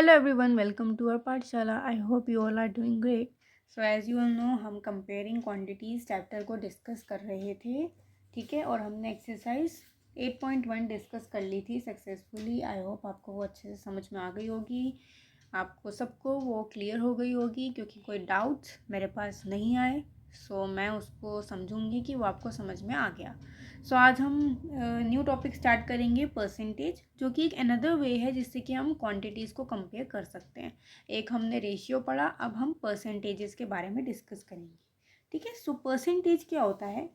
Hello everyone, welcome to our पाठशाला. I hope you all are doing great. So as you all know, हम comparing quantities chapter को discuss कर रहे थे, ठीक है. और हमने एक्सरसाइज 8.1 डिस्कस कर ली थी सक्सेसफुली. आई होप आपको वो अच्छे से समझ में आ गई होगी, आपको सबको वो क्लियर हो गई होगी, क्योंकि कोई डाउट्स मेरे पास नहीं आए. सो मैं उसको समझूंगी कि वो आपको समझ में आ गया. सो आज हम न्यू टॉपिक स्टार्ट करेंगे, परसेंटेज, जो कि एक अनदर वे है जिससे कि हम क्वांटिटीज़ को कंपेयर कर सकते हैं. एक हमने रेशियो पढ़ा, अब हम परसेंटेजेस के बारे में डिस्कस करेंगे, ठीक है. सो परसेंटेज क्या होता है?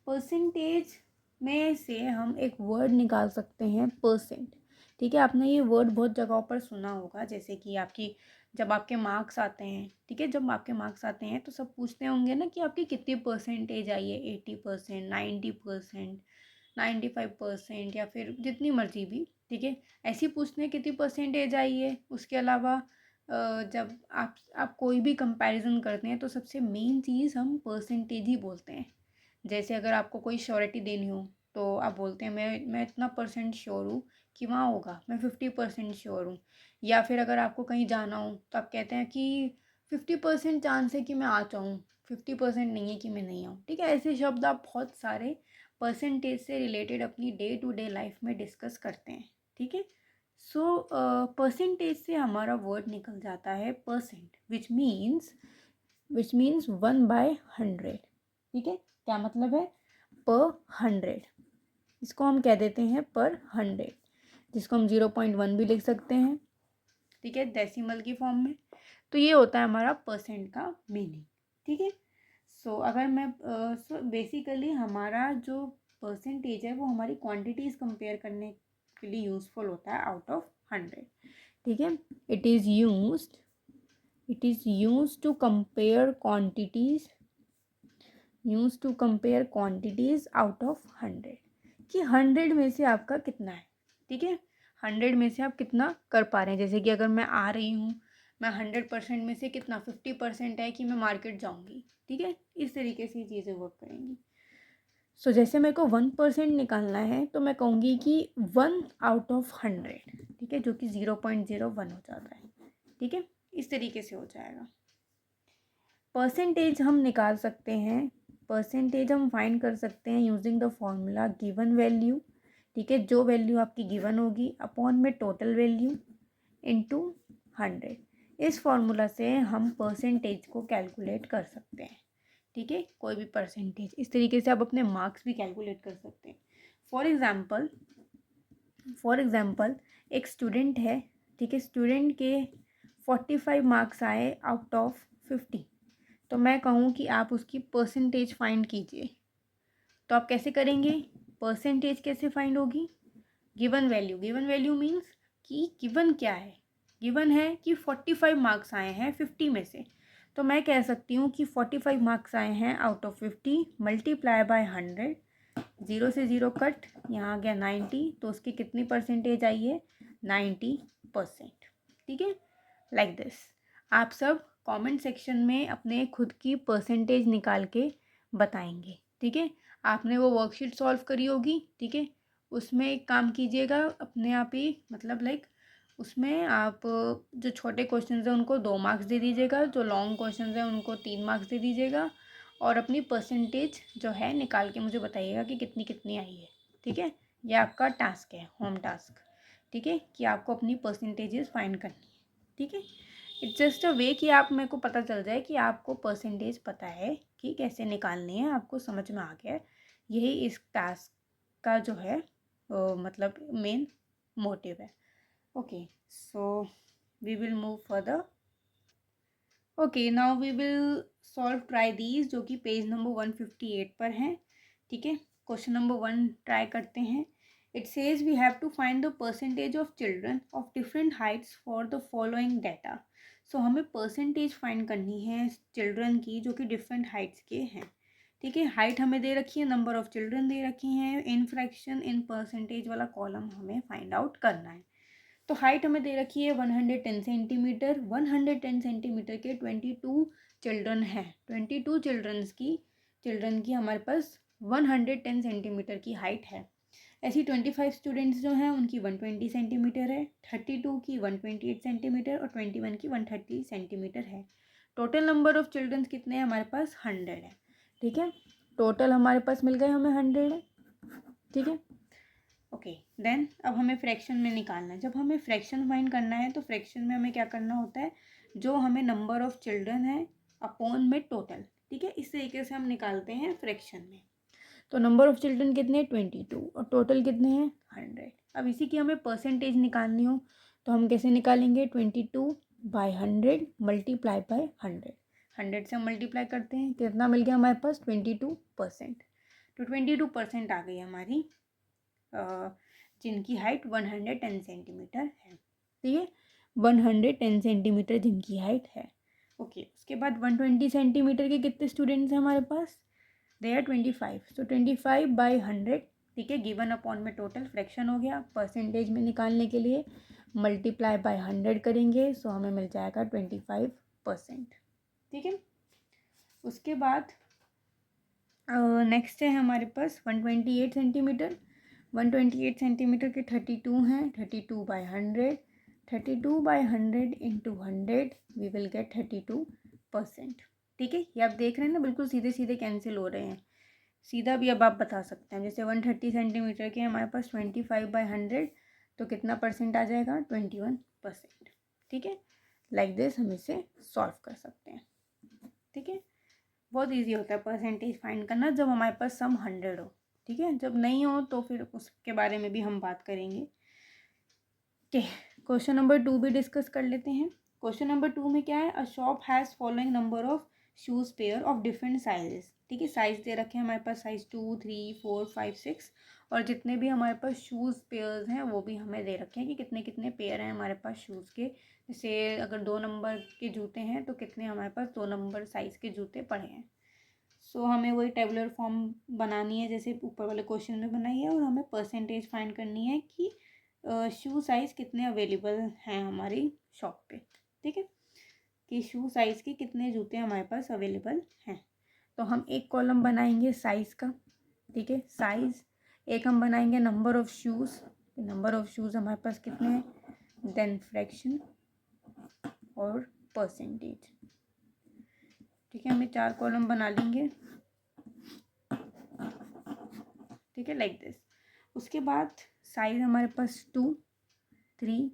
परसेंटेज में से हम एक वर्ड निकाल सकते हैं, परसेंट, ठीक है. आपने ये वर्ड बहुत जगहों पर सुना होगा, जैसे कि जब आपके मार्क्स आते हैं, ठीक है, जब आपके मार्क्स आते हैं तो सब पूछते होंगे ना कि आपकी कितनी परसेंटेज आई है, 80%, 90%, 95%, या फिर जितनी मर्जी भी, ठीक है. ऐसे ही पूछते हैं कितनी परसेंटेज आई है. उसके अलावा जब आप कोई भी कंपैरिजन करते हैं तो सबसे मेन चीज़ हम परसेंटेज ही बोलते हैं. जैसे अगर आपको कोई श्योरिटी देनी हो तो आप बोलते हैं मैं इतना परसेंट श्योर हूँ कि वहाँ होगा, मैं 50% श्योर हूँ. या फिर अगर आपको कहीं जाना हो तो आप कहते हैं कि 50% चांस है कि मैं आ जाऊँ, 50% नहीं है कि मैं नहीं आऊँ, ठीक है. ऐसे शब्द आप बहुत सारे परसेंटेज से रिलेटेड अपनी डे टू डे लाइफ में डिस्कस करते हैं, ठीक है. सो परसेंटेज से हमारा वर्ड निकल जाता है परसेंट, विच मीन्स 1/100, ठीक है. क्या मतलब है? पर 100. इसको हम कह देते हैं पर 100, जिसको हम 0.1 भी लिख सकते हैं, ठीक है, डेसिमल की फॉर्म में. तो ये होता है हमारा परसेंट का मीनिंग, ठीक है. सो अगर मैं बेसिकली हमारा जो परसेंटेज है वो हमारी क्वांटिटीज़ कंपेयर करने के लिए यूज़फुल होता है आउट ऑफ 100, ठीक है. It is used to compare quantities out of 100, कि 100 में से आपका कितना है, ठीक है. 100 में से आप कितना कर पा रहे हैं. जैसे कि अगर मैं आ रही हूँ, मैं 100% में से कितना 50% है कि मैं मार्केट जाऊँगी, ठीक है. इस तरीके से चीज़ें वर्क करेंगी. सो जैसे मेरे को 1% निकालना है तो मैं कहूँगी कि 1/100, ठीक है, जो कि 0.01 हो जाता है, ठीक है. इस तरीके से हो जाएगा. परसेंटेज हम निकाल सकते हैं, परसेंटेज हम फाइंड कर सकते हैं using the formula given value, ठीक है. जो वैल्यू आपकी गिवन होगी अपॉन में टोटल वैल्यू इनटू 100. इस फॉर्मूला से हम परसेंटेज को कैलकुलेट कर सकते हैं, ठीक है. कोई भी परसेंटेज, इस तरीके से आप अपने मार्क्स भी कैलकुलेट कर सकते हैं. फॉर एग्ज़ाम्पल एक स्टूडेंट है, ठीक है. स्टूडेंट के 45 मार्क्स आए आउट ऑफ 50. तो मैं कहूँ कि आप उसकी परसेंटेज फाइंड कीजिए. तो आप कैसे करेंगे? परसेंटेज कैसे फाइंड होगी? गिवन वैल्यू मीन्स कि गिवन क्या है? गिवन है कि 45 मार्क्स आए हैं 50 में से. तो मैं कह सकती हूँ कि 45 मार्क्स आए हैं आउट ऑफ 50 मल्टीप्लाई बाय 100. 0 से 0 कट, यहाँ आ गया 90. तो उसकी कितनी परसेंटेज आई है? 90%, ठीक है. लाइक दिस आप सब कमेंट सेक्शन में अपने खुद की परसेंटेज निकाल के बताएंगे, ठीक है. आपने वो वर्कशीट सॉल्व करी होगी, ठीक है. उसमें एक काम कीजिएगा अपने आप ही, मतलब लाइक उसमें आप जो छोटे क्वेश्चंस हैं उनको 2 मार्क्स दे दीजिएगा, जो लॉन्ग क्वेश्चंस हैं उनको 3 मार्क्स दे दीजिएगा, और अपनी परसेंटेज जो है निकाल के मुझे बताइएगा कि कितनी कितनी आई है, ठीक है. ये आपका टास्क है, होम टास्क, ठीक है, कि आपको अपनी परसेंटेजेस फाइंड करनी है, ठीक है. इट्स जस्ट अ वे कि आप मेरे को पता चल जाए कि आपको परसेंटेज पता है कि कैसे निकालनी है, आपको समझ में आ गया है. यही इस टास्क का जो है मतलब मेन मोटिव है. Okay, so we will move further. Okay, now we will solve try these, जो कि पेज नंबर 158 पर हैं, ठीक है. क्वेश्चन नंबर 1 ट्राई करते हैं. It says we have to find the percentage of children of different heights for the following data. So हमें percentage find करनी है चिल्ड्रन की जो कि डिफरेंट हाइट्स के हैं, ठीक है. हाइट हमें दे रखी है, नंबर ऑफ चिल्ड्रन दे रखी हैं, इन फ्रैक्शन इन परसेंटेज वाला कॉलम हमें फाइंड आउट करना है. तो हाइट हमें दे रखी है 110 सेंटीमीटर. 110 सेंटीमीटर के 22 चिल्ड्रन हैं. 22 चिल्ड्रन की हमारे पास 110 सेंटीमीटर की हाइट है. ऐसी 25 स्टूडेंट्स जो हैं उनकी 120 सेंटीमीटर है, 32 की 128 सेंटीमीटर और 21 की 130 सेंटीमीटर है। टोटल नंबर ऑफ चिल्ड्रंस कितने हैं हमारे पास? 100 है। ठीक है, टोटल हमारे पास मिल गए, हमें 100 है। ठीक है, ओके। देन अब हमें फ्रैक्शन में निकालना है। जब हमें फ्रैक्शन फाइंड करना है तो फ्रैक्शन में हमें क्या करना होता है, जो हमें नंबर ऑफ चिल्ड्रन है अपॉन में टोटल। ठीक है, इस तरीके से हम निकालते हैं फ्रैक्शन में। तो नंबर ऑफ चिल्ड्रन कितने हैं? 22 और टोटल कितने हैं? 100। अब इसी की हमें परसेंटेज निकालनी हो तो हम कैसे निकालेंगे? 22/100 मल्टीप्लाई बाय 100। 100 से हम मल्टीप्लाई करते हैं, कितना मिल गया हमारे पास? 22%। तो 22% आ गई हमारी जिनकी हाइट 110 सेंटीमीटर है। ठीक है, 110 सेंटीमीटर जिनकी हाइट है। ओके, उसके बाद 120 सेंटीमीटर के कितने स्टूडेंट्स हैं हमारे पास? They are 25। सो 25/100। ठीक है, गिवन अपॉन में टोटल फ्रैक्शन हो गया। परसेंटेज में निकालने के लिए मल्टीप्लाई बाय 100 करेंगे, सो हमें मिल जाएगा 25%। ठीक है, उसके बाद नेक्स्ट है हमारे पास 128 सेंटीमीटर। 128 सेंटीमीटर के 32 हैं, 32/100। 32/100 इंटू 100 वी विल गेट 32%। ठीक है, ये आप देख रहे हैं ना, बिल्कुल सीधे सीधे कैंसिल हो रहे हैं। सीधा भी अब आप बता सकते हैं, जैसे 130 सेंटीमीटर के हमारे पास 25/100 तो कितना परसेंट आ जाएगा? 21%। ठीक है, लाइक दिस हम इसे सॉल्व कर सकते हैं। ठीक है, बहुत इजी होता है परसेंटेज फाइंड करना जब हमारे पास सम 100 हो। ठीक है, जब नहीं हो तो फिर उसके बारे में भी हम बात करेंगे। ठीक, क्वेश्चन नंबर 2 भी डिस्कस कर लेते हैं। क्वेश्चन नंबर 2 में क्या है? A shop has following number of shoes pair of different sizes. ठीक है, साइज दे रखे हैं हमारे पास, साइज 2, 3, 4, 5, 6 और जितने भी हमारे पास शूज़ पेयर्स हैं वो भी हमें दे रखे हैं कि कितने कितने पेयर हैं हमारे पास शूज़ के। जैसे अगर 2 नंबर के जूते हैं तो कितने हमारे पास 2 नंबर साइज़ के जूते पड़े हैं। सो हमें वही टेबुलर फॉर्म बनानी है जैसे ऊपर वाले क्वेश्चन में बनाई है, और हमें परसेंटेज फाइंड करनी है कि शू साइज़ कितने अवेलेबल हैं हमारी शॉप पे। ठीक है, कि शू साइज़ के कितने जूते हमारे पास अवेलेबल हैं। तो हम एक कॉलम बनाएंगे साइज़ का। ठीक है, साइज़। एक हम बनाएंगे number of shoes. Number of shoes हमारे पास कितने हैं, देन फ्रैक्शन और परसेंटेज। ठीक है, हमें 4 कॉलम बना लेंगे। ठीक है, लाइक दिस। उसके बाद साइज हमारे पास 2, 3,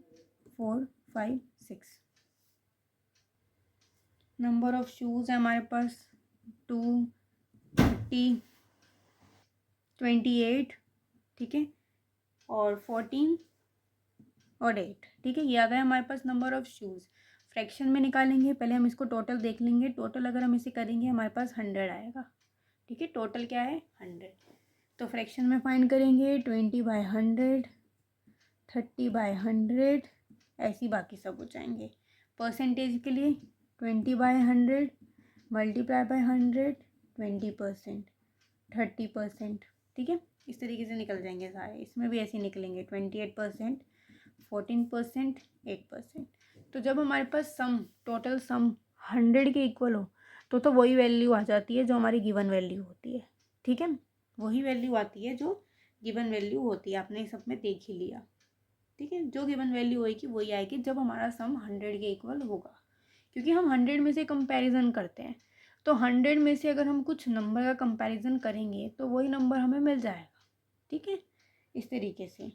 4, 5, 6। नंबर ऑफ शूज़ है हमारे पास 2, 30, 28। ठीक है, और 14 और 8। ठीक है, ये आ गया हमारे पास नंबर ऑफ शूज़। फ्रैक्शन में निकालेंगे, पहले हम इसको टोटल देख लेंगे। टोटल अगर हम इसे करेंगे हमारे पास 100 आएगा। ठीक है, टोटल क्या है? 100। तो फ्रैक्शन में फाइंड करेंगे 20/100, 30/100, ऐसी बाकी सब हो जाएंगे। परसेंटेज के लिए 20/100 मल्टीप्लाई बाय 100 20%, 30%। ठीक है, इस तरीके से निकल जाएंगे सारे। इसमें भी ऐसे निकलेंगे 28%, 14%, 8%। तो जब हमारे पास सम, टोटल सम 100 के इक्वल हो तो वही वैल्यू आ जाती है जो हमारी गिवन वैल्यू होती है। ठीक है, वही वैल्यू आती है जो गिवन वैल्यू होती है। आपने सब में देख ही लिया। ठीक है, जो गिवन वैल्यू होगी वही आएगी जब हमारा सम 100 के इक्वल होगा, क्योंकि हम 100 में से कंपैरिजन करते हैं। तो 100 में से अगर हम कुछ नंबर का कंपैरिजन करेंगे तो वही नंबर हमें मिल जाएगा। ठीक है, इस तरीके से।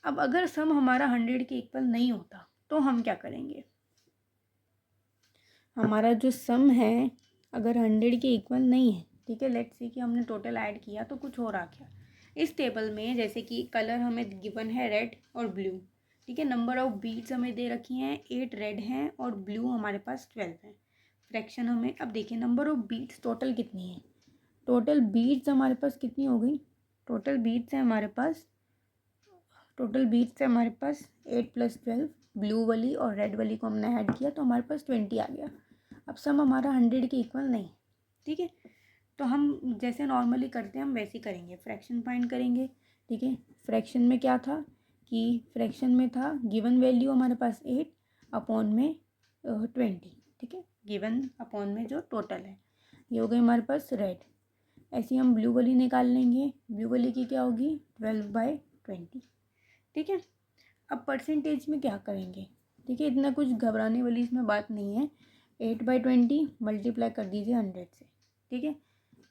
अब अगर सम हमारा 100 के इक्वल नहीं होता तो हम क्या करेंगे? हमारा जो सम है अगर 100 के इक्वल नहीं है, ठीक है, लेट्स से कि हमने टोटल ऐड किया तो कुछ और आ गया। इस टेबल में जैसे कि कलर हमें गिवन है रेड और ब्लू। ठीक है, नंबर ऑफ बीड्स हमें दे रखी हैं 8 रेड हैं और ब्लू हमारे पास 12 हैं। फ्रैक्शन हमें, अब देखिए नंबर ऑफ बीड्स टोटल कितनी है। टोटल बीड्स हमारे पास कितनी हो गई? टोटल बीड्स है हमारे पास 8 + 12। ब्लू वाली और रेड वाली को हमने ऐड किया तो हमारे पास 20 आ गया। अब सम हमारा 100 के इक्वल नहीं। ठीक है, तो हम जैसे नॉर्मली करते हैं हम वैसे ही करेंगे, फ्रैक्शन फाइंड करेंगे। ठीक है, फ्रैक्शन में क्या था कि फ्रैक्शन में था गिवन वैल्यू हमारे पास 8 अपॉन में 20। ठीक है, गिवन अपॉन में जो टोटल है, ये हो गई हमारे पास रेड। ऐसे हम ब्लू वाली निकाल लेंगे। ब्लू वाली की क्या होगी 12/20। ठीक है, अब परसेंटेज में क्या करेंगे, ठीक है, इतना कुछ घबराने वाली इसमें बात नहीं है। 8/20 मल्टीप्लाई कर दीजिए 100 से। ठीक है,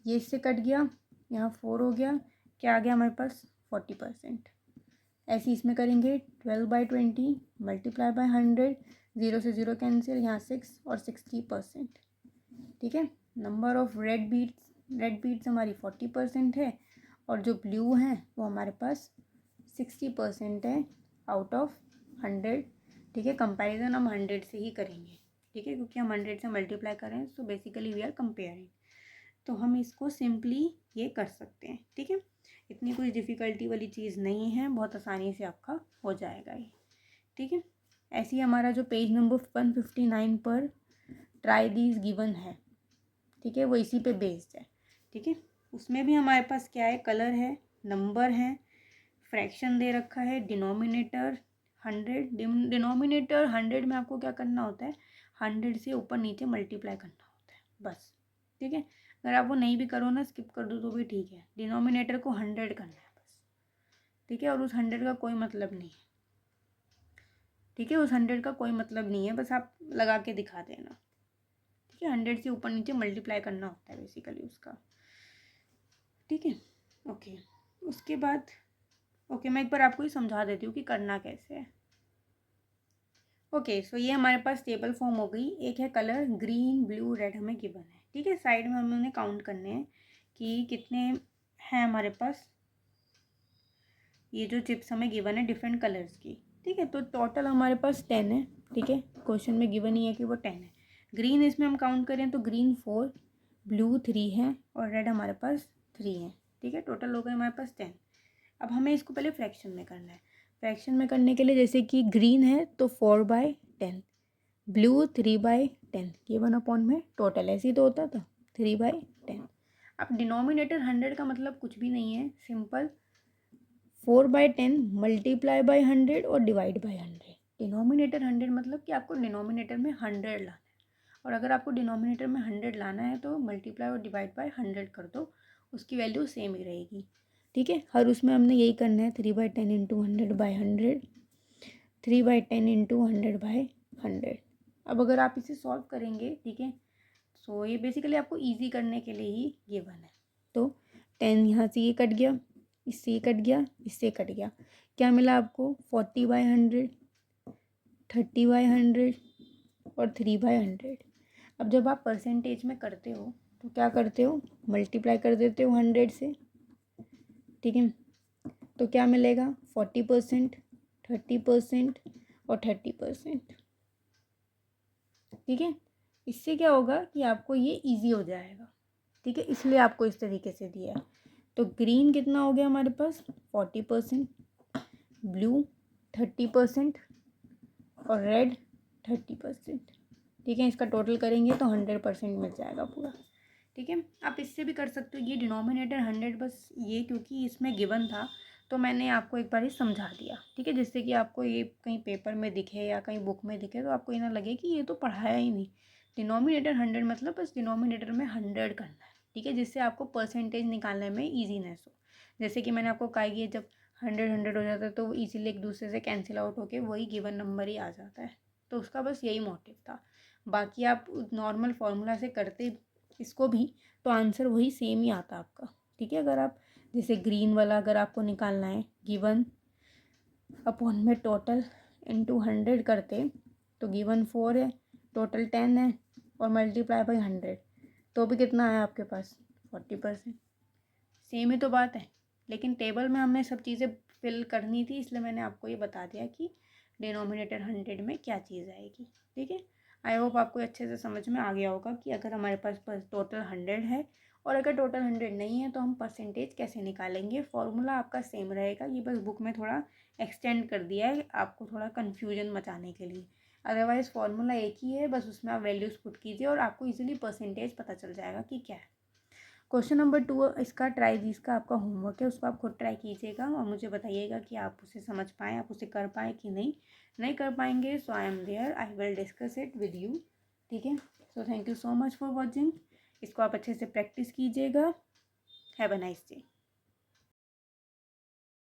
ये इससे कट गया, यहाँ 4 हो गया, क्या आ गया हमारे पास 40%। ऐसे इसमें करेंगे 12/20 मल्टीप्लाई बाय 100, 0 से 0 कैंसिल, यहाँ 6 और 60%। ठीक है, नंबर ऑफ रेड बीट्स हमारी 40% है और जो ब्लू हैं वो हमारे पास 60% है आउट ऑफ 100। ठीक है, कंपैरिजन हम 100 से ही करेंगे। ठीक है, क्योंकि हम 100 से मल्टीप्लाई करें so basically we are comparing, तो हम इसको सिंपली ये कर सकते हैं। ठीक है, इतनी कोई डिफ़िकल्टी वाली चीज़ नहीं है, बहुत आसानी से आपका हो जाएगा ये। ठीक है, ऐसे ही हमारा जो पेज नंबर 159 पर ट्राई दीज गिवन है, ठीक है, वो इसी पे बेस्ड है। ठीक है, उसमें भी हमारे पास क्या है, कलर है, नंबर है, फ्रैक्शन दे रखा है, डिनोमिनेटर 100। डिनोमिनेटर 100 में आपको क्या करना होता है, 100 से ऊपर नीचे मल्टीप्लाई करना होता है बस। ठीक है, अगर आप वो नहीं भी करो ना, स्किप कर दो तो भी ठीक है, डिनोमिनेटर को 100 करना है बस। ठीक है, और उस 100 का कोई मतलब नहीं है। ठीक है, उस 100 का कोई मतलब नहीं है, बस आप लगा के दिखा देना। ठीक है, 100 से ऊपर नीचे मल्टीप्लाई करना होता है बेसिकली उसका। ठीक है, ओके, उसके बाद ओके मैं एक बार आपको ये समझा देती हूँ कि करना कैसे है। ओके, सो ये हमारे पास टेबल फॉर्म हो गई। एक है कलर ग्रीन ब्लू रेड हमें गिवन है। ठीक है, साइड में हमें उन्हें काउंट करने हैं कि कितने हैं हमारे पास ये जो चिप्स हमें गिवन है डिफरेंट कलर्स की। ठीक है, तो टोटल हमारे पास 10 है। ठीक है, क्वेश्चन में गिवन ही है कि वो 10 है। ग्रीन इसमें हम काउंट करें तो ग्रीन 4, ब्लू 3 है और रेड हमारे पास 3 है। ठीक है, टोटल हो गए हमारे पास 10। अब हमें इसको पहले फ्रैक्शन में करना है। फ्रैक्शन में करने के लिए जैसे कि ग्रीन है तो 4/10, ब्लू 3/10, ये 1 में टोटल ऐसे ही तो होता था 3/10। अब डिनोमिनेटर 100 का मतलब कुछ भी नहीं है, सिंपल 4/10 मल्टीप्लाई बाई 100 और डिवाइड बाई 100। डिनोमिनेटर 100 मतलब कि आपको डिनोमिनेटर में 100 लाना है, और अगर आपको डिनोमिनेटर में 100 लाना है तो मल्टीप्लाई और डिवाइड बाई 100 कर दो, उसकी वैल्यू सेम ही रहेगी। ठीक है, हर उसमें हमने यही करना है, 3/10 इंटू 100/100, 3/10 इंटू 100/100। अब अगर आप इसे सॉल्व करेंगे, ठीक है, सो ये बेसिकली आपको ईजी करने के लिए ही गिवन है। तो 10 यहाँ से ये कट गया, इससे ये कट गया, इससे कट गया, क्या मिला आपको 40/100, 30/100 और 3/100। अब जब आप परसेंटेज में करते हो तो क्या करते हो, मल्टीप्लाई कर देते हो 100 से। ठीक है, तो क्या मिलेगा 40%, 30% और 30%। ठीक है, इससे क्या होगा कि आपको ये इजी हो जाएगा। ठीक है, इसलिए आपको इस तरीके से दिया है। तो ग्रीन कितना हो गया हमारे पास 40%, ब्लू 30% और रेड 30%। ठीक है, इसका टोटल करेंगे तो 100% मिल जाएगा पूरा। ठीक है, आप इससे भी कर सकते हो, ये डिनोमिनेटर 100 बस ये क्योंकि इसमें गिवन था तो मैंने आपको एक बार ही समझा दिया। ठीक है, जिससे कि आपको ये कहीं पेपर में दिखे या कहीं बुक में दिखे तो आपको ये ना लगे कि ये तो पढ़ाया ही नहीं। डिनोमिनेटर 100 मतलब बस डिनोमिनेटर में 100 करना है। ठीक है, जिससे आपको परसेंटेज निकालने में ईजीनेस हो। जैसे कि मैंने आपको कहा कि जब 100 हो जाता है तो वो ईजिली एक दूसरे से कैंसिल आउट होके वही गिवन नंबर ही आ जाता है। तो उसका बस यही मोटिव था। बाकी आप नॉर्मल फार्मूला से करते इसको भी तो आंसर वही सेम ही आता आपका। ठीक है, अगर आप जैसे ग्रीन वाला अगर आपको निकालना है गिवन अपॉन में टोटल इंटू 100 करते तो गिवन 4 है, टोटल 10 है और मल्टीप्लाई बाई 100 तो भी कितना है आपके पास 40%। सेम ही तो बात है, लेकिन टेबल में हमें सब चीज़ें फिल करनी थी इसलिए मैंने आपको ये बता दिया कि डिनोमिनेटर 100 में क्या चीज़ आएगी। ठीक है, आई होप आपको अच्छे से समझ में आ गया होगा कि अगर हमारे पास टोटल 100 है और अगर टोटल 100 नहीं है तो हम परसेंटेज कैसे निकालेंगे। फॉर्मूला आपका सेम रहेगा, ये बस बुक में थोड़ा एक्सटेंड कर दिया है आपको थोड़ा कन्फ्यूजन मचाने के लिए। अदरवाइज़ फार्मूला एक ही है, बस उसमें आप वैल्यूज़ पुट कीजिए और आपको इजीली परसेंटेज पता चल जाएगा कि क्या है। क्वेश्चन नंबर 2 इसका ट्राई जिसका आपका होमवर्क है उसको आप खुद ट्राई कीजिएगा और मुझे बताइएगा कि आप उसे समझ पाएँ, आप उसे कर पाएँ कि नहीं कर पाएंगे so I am there, I will discuss it with you. ठीक है, so thank you so much for watching. इसको आप अच्छे से प्रैक्टिस कीजिएगा हैव अ नाइस डे।